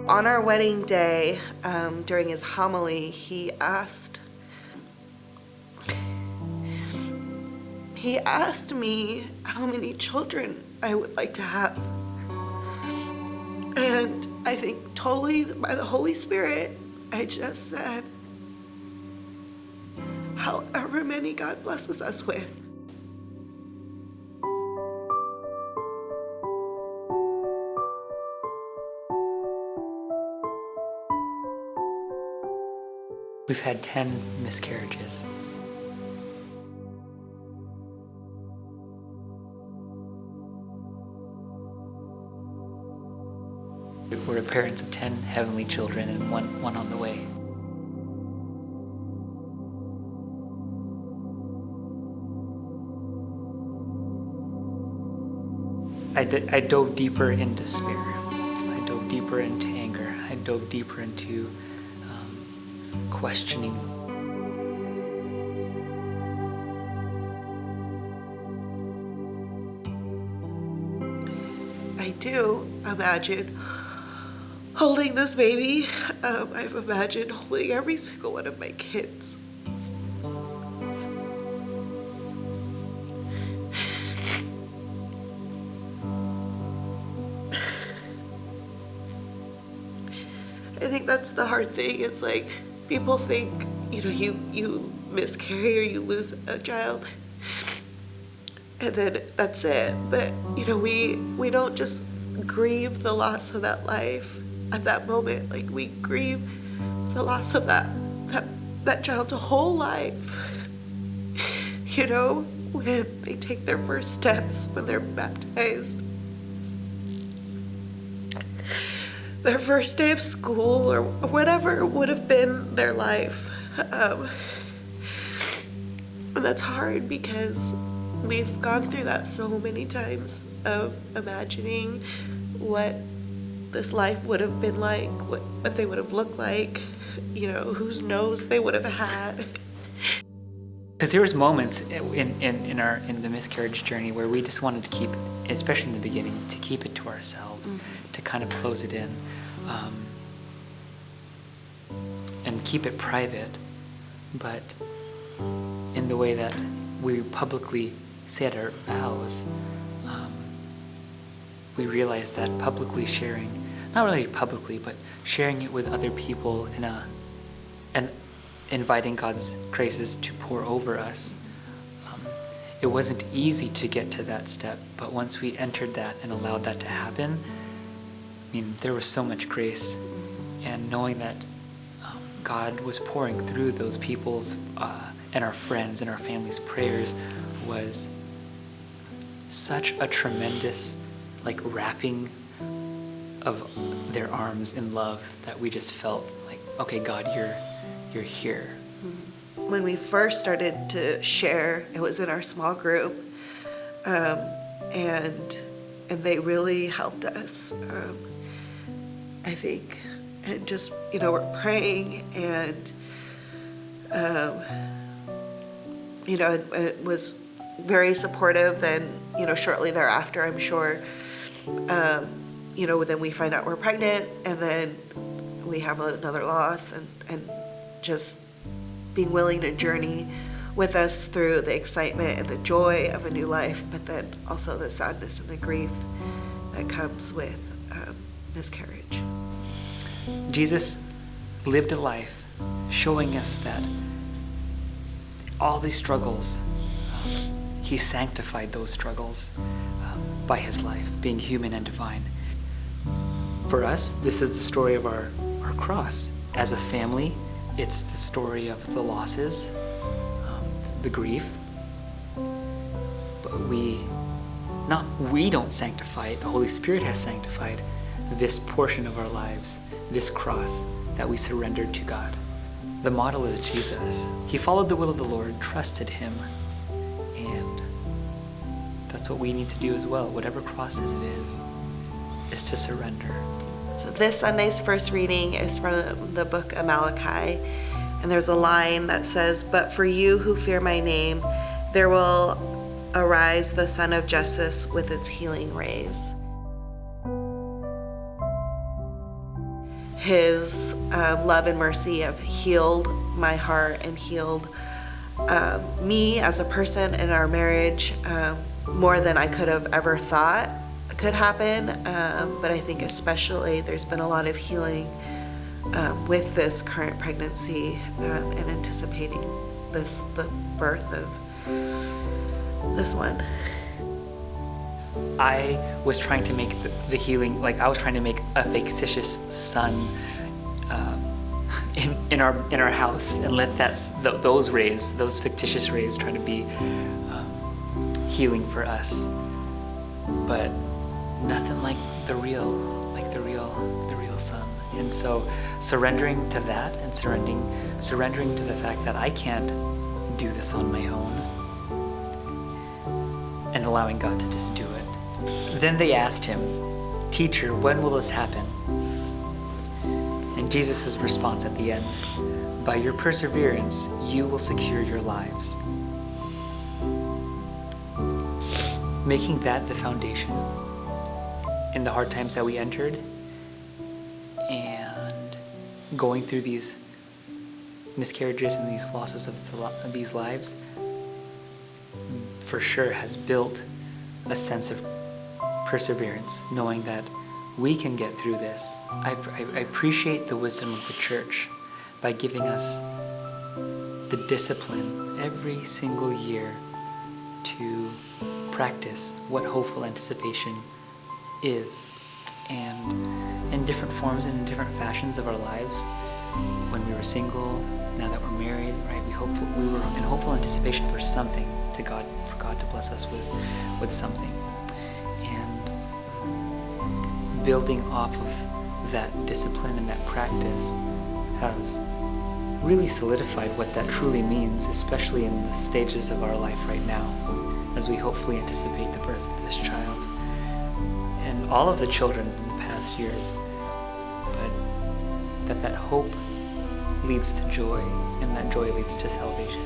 On our wedding day, during his homily, he asked me how many children I would like to have. And I think totally by the Holy Spirit, I just said, however many God blesses us with. We've had 10 miscarriages. We're the parents of 10 heavenly children and one on the way. I dove deeper in despair. I dove deeper into anger. I dove deeper into questioning. I do imagine holding this baby. I've imagined holding every single one of my kids. I think that's the hard thing. It's like people think, you miscarry or you lose a child, and then that's it. But we don't just grieve the loss of that life at that moment. Like, we grieve the loss of that child's whole life. When they take their first steps, when they're baptized, their first day of school, or whatever would have been their life. And that's hard because we've gone through that so many times, of imagining what this life would have been like, what they would have looked like, whose nose they would have had. Because there was moments in the miscarriage journey where we just wanted to keep, especially in the beginning, to keep it to ourselves, to kind of close it in, and keep it private. But in the way that we publicly said our vows, we realized that publicly sharing, not really publicly, but sharing it with other people and inviting God's graces to pour over us, it wasn't easy to get to that step. But once we entered that and allowed that to happen, there was so much grace, and knowing that God was pouring through those people's and our friends and our family's prayers was such a tremendous wrapping of their arms in love, that we just felt like, okay, God, you're here. When we first started to share, it was in our small group, and they really helped us, I think. And just, we're praying, and it was very supportive. Then, shortly thereafter, I'm sure, then we find out we're pregnant, and then we have another loss, and just being willing to journey with us through the excitement and the joy of a new life, but then also the sadness and the grief that comes with miscarriage. Jesus lived a life showing us that all these struggles, he sanctified those struggles by his life, being human and divine. For us, this is the story of our cross. As a family, it's the story of the losses, the grief. But we don't sanctify it. The Holy Spirit has sanctified this portion of our lives, this cross that we surrendered to God. The model is Jesus. He followed the will of the Lord, trusted him, and that's what we need to do as well. Whatever cross that it is to surrender. So this Sunday's first reading is from the book of Malachi, and there's a line that says, "But for you who fear my name, there will arise the Sun of Justice with its healing rays." His love and mercy have healed my heart and healed me as a person in our marriage more than I could have ever thought could happen. But I think especially there's been a lot of healing with this current pregnancy and anticipating the birth of this one. I was trying to make the healing, like I was trying to make a fictitious son in our house, and let those fictitious rays try to be healing for us. But nothing like the real son. And so surrendering to that, and surrendering to the fact that I can't do this on my own, and allowing God to just do it. Then they asked him, "Teacher, when will this happen?" And Jesus' response at the end, "By your perseverance, you will secure your lives." Making that the foundation in the hard times that we entered, and going through these miscarriages and these losses of these lives, for sure has built a sense of perseverance, knowing that we can get through this. I appreciate the wisdom of the church by giving us the discipline every single year to practice what hopeful anticipation is, and in different forms and in different fashions of our lives. When we were single, now that we're married, right? We were in hopeful anticipation for something, for God to bless us with something. And building off of that discipline and that practice has really solidified what that truly means, especially in the stages of our life right now, as we hopefully anticipate the birth of this child and all of the children in the past years. But that hope leads to joy, and that joy leads to salvation.